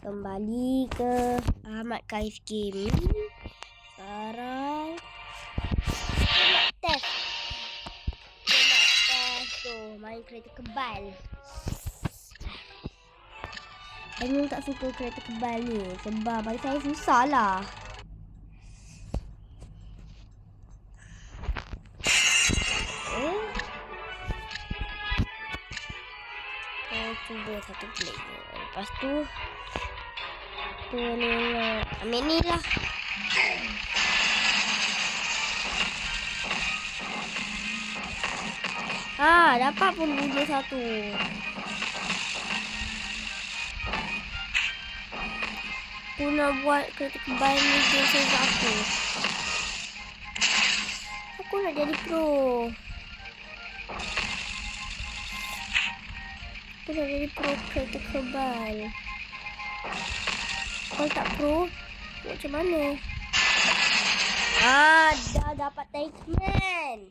Kembali ke Ahmad Kaif Gaming. Sekarang nak test. Tu main kereta kebal. Saya tak suka kereta kebal ni sebab bagi saya susah lah. Cuba satu player. Lepas tu ni ambil ni lah. Dapat pun bunyi satu. Aku nak buat kereta kebal ni game aku. Aku nak jadi pro. Aku nak jadi pro kereta kebal. Kalau tak pro, macam mana? Dah dapat tankman.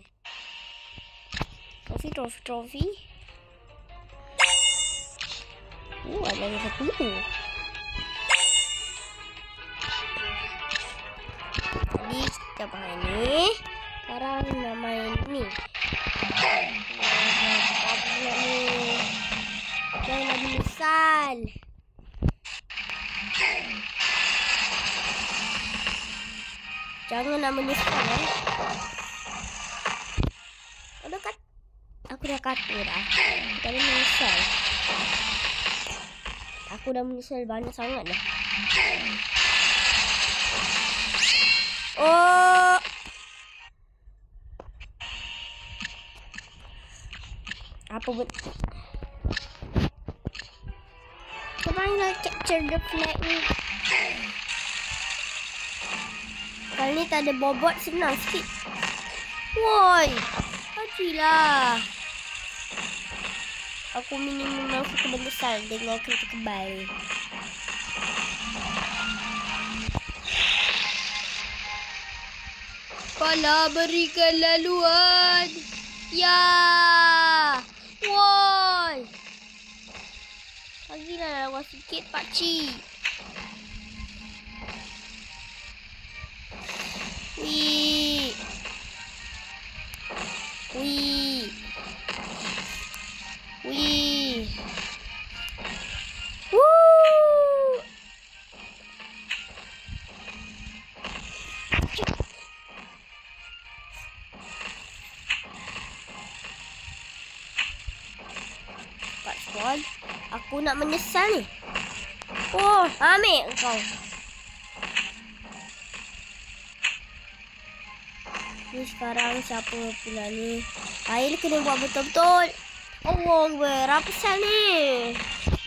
Trofi. Ada yang satu. Tadi kita main ni. Sekarang nak main ni. Jangan lagi misal. Jangan nak menyesal Aku dah kata dah. Jangan menyesal. Aku dah menyesal banyak sangat dah. Apa buat? Kemarin nak capture the flag ni. Kali ni tak ada bobot, senang sikit. Woi, hajilah. Aku memang suka menyesal dengan kereta kebal. Kala berikan laluan. Ya. Woi. Bagilah lawan sikit pakcik. Wih. Woo. Pak Swan, aku nak menyesal ni. Ambil kau. Ni sekarang siapa pula ni? Air kena buat betul-betul. Berapa sel ni?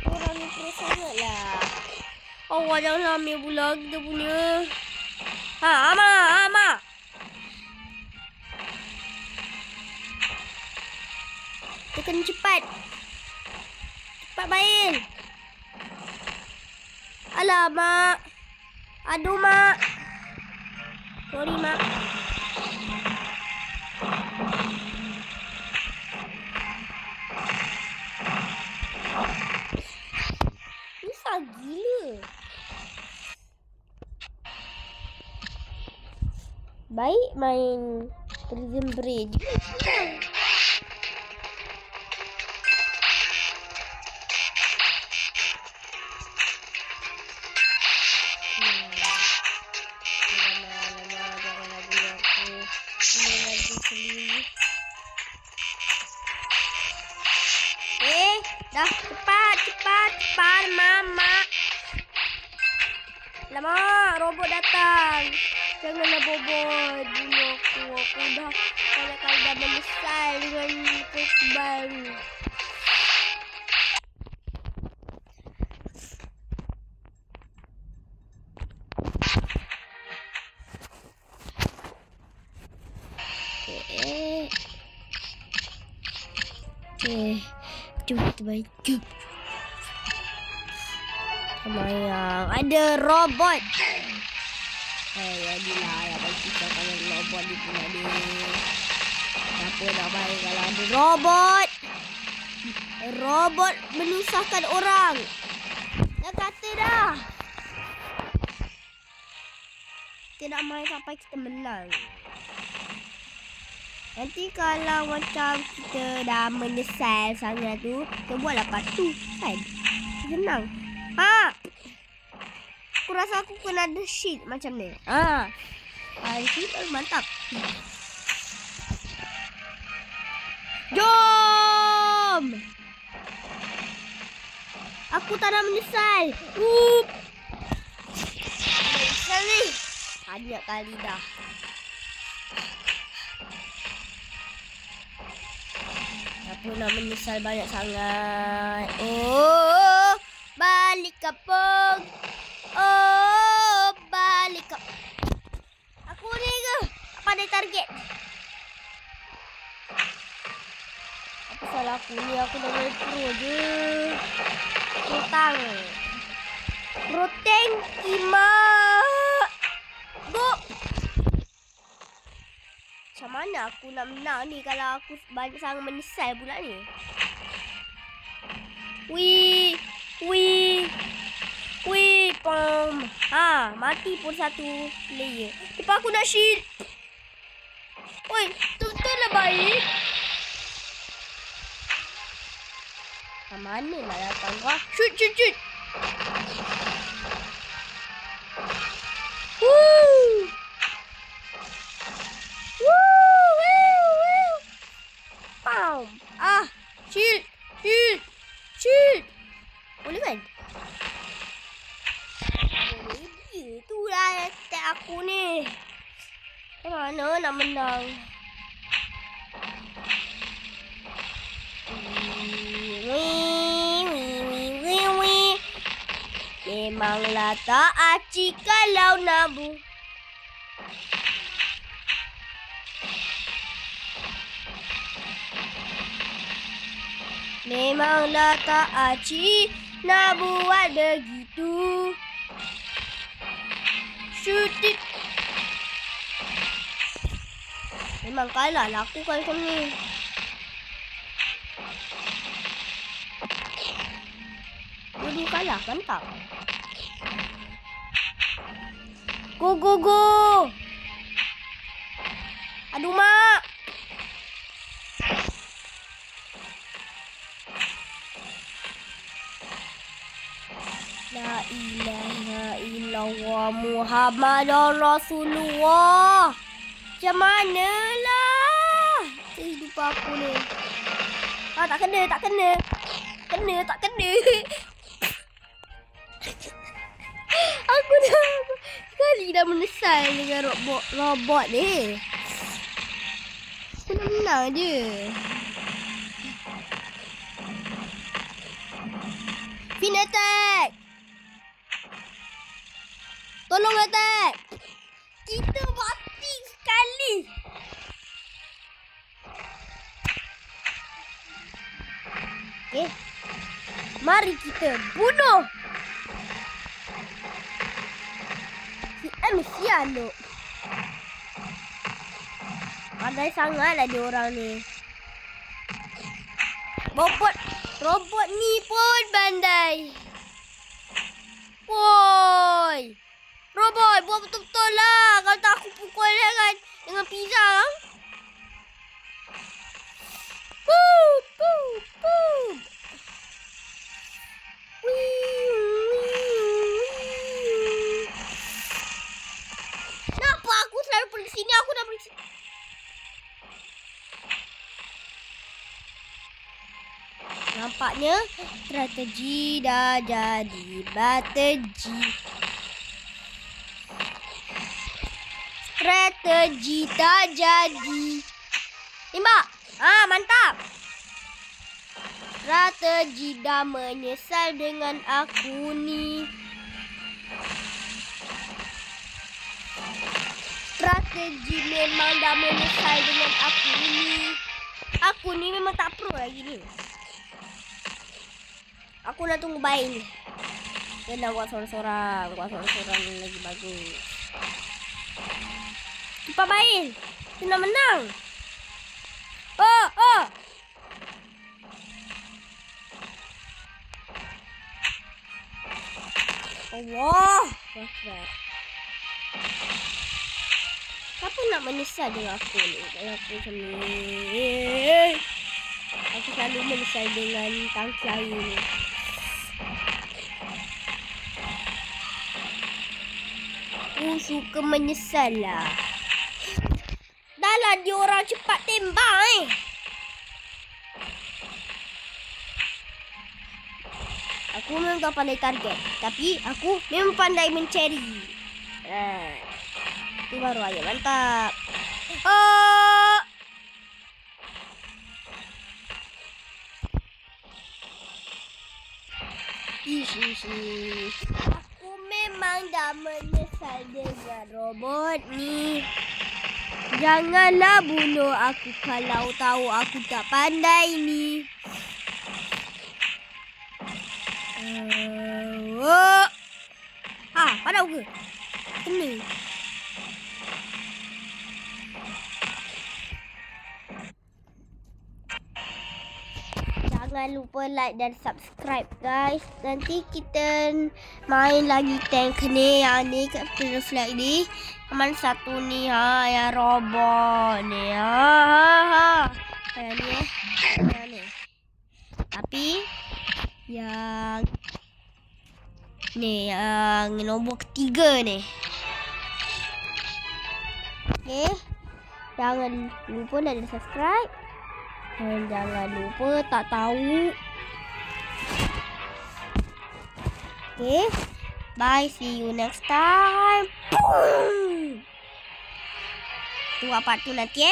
Orang ni pro sangat lah. Jangan ambil pula kita punya. Ama. Kita kena cepat. Cepat main. Alah, Mak. Aduh, Mak. Sorry, Mak. Susah gila. Baik main Prison Break. Dah cepat mama. Lama robot datang. Janganlah bobot dulu aku dah kali dah menyesal dengan kereta baru. Jom kita main. Semayang. Ada robot. Jadilah ya bagi kita kalau robot di pun ada. Siapa nak main kalau ada robot? Robot menyusahkan orang. Dah kata dah. nak main sampai kita menang. Nanti kalau macam kita dah menyesal sangat tu, kita buat lepas tu kan. Senang. Ha! Aku rasa aku kena ada sheet macam ni. Ha! Sheet mantap. Jom! Aku tak nak menyesal. Menyesal ni. Banyak kali dah. Aku nak menyesal banyak sangat. Oh, balik kampung. Oh, balik kampung. Aku ni ke? Apa ada target? Apa salah aku ni? Aku dah boleh pro je. Hutang. Roteng Kima. Go. Macam mana aku nak menang ni kalau aku banyak sangat menyesal pula ni. Wih. Wih. Wih. Pom. Ha, mati pun satu player. Lepas aku nak shield. Woi, betul-betul lah baik. Mana nak datang kau? Shoot, shoot, shoot. Woo! Woo! Woo! Woo! Pam! Ah! Shield! Shield! Shield! Boleh kan? Boleh. Itulah attack aku ni. Mana nak menang? Memanglah tak acik kalau nabu. Memanglah tak acik nak buat begitu. Shoot it. Memang kalah lah aku kalau macam ni. Dua kalah, mantap. Go, go, go. Aduh, mak. La ilaha illallah Muhammadur Rasulullah. Macam mana lah kehidupan aku ni. Ah, tak kena, tak kena. Kena, tak kena. Aku dah sekali dah menyesal dengan robot ni. Aku nak menang je. Fin attack. Tolong attack. Kita mati sekali. Okay. Mari kita bunuh. Sian tu. Pandai sangatlah dia orang ni. Robot ni pun pandai. Woi. Robot buat betul-betul lah. Kalau tak aku pukul dia kan dengan pisang. Boop, boop, boop. Kenapa aku selalu pergi sini? Aku dah pergi sini. Nampaknya strategi dah jadi strategi. Strategi tak jadi. Tembak. Ah, mantap. Strategi dah menyesal dengan aku ni. Strategi memang dah menyesal dengan aku ni. Aku ni memang tak pro lagi ni. Aku nak tunggu baik ni. Dia nak buat sorang-sorang. Buat sorang-sorang ni lagi bagus. Cepat baik. Kita nak menang. Oh, oh. Allah. Siapa nak menyesal dengan aku ni? Kalau aku macam ni. Aku selalu menyesal dengan tangki air ni. Aku suka menyesal lah. Dah lah dia orang cepat tembak Aku memang tak pandai target. Tapi aku memang pandai mencari. Itu baru aja mantap. Oh! Aku memang dah menyesal dengan robot ni. Janganlah bunuh aku kalau tahu aku tak pandai ni. Padau ke? Kena. Jangan lupa like dan subscribe guys. Nanti kita main lagi tank ni. Yang ni Captain Flag ni. Mana satu ni yang robot ni. Yang ni Yang ni. Tapi yang ni yang nombor ketiga ni. Okay. Jangan lupa like dan subscribe. Dan jangan lupa tak tahu. Okay. Bye. See you next time. Tunggu part tu nanti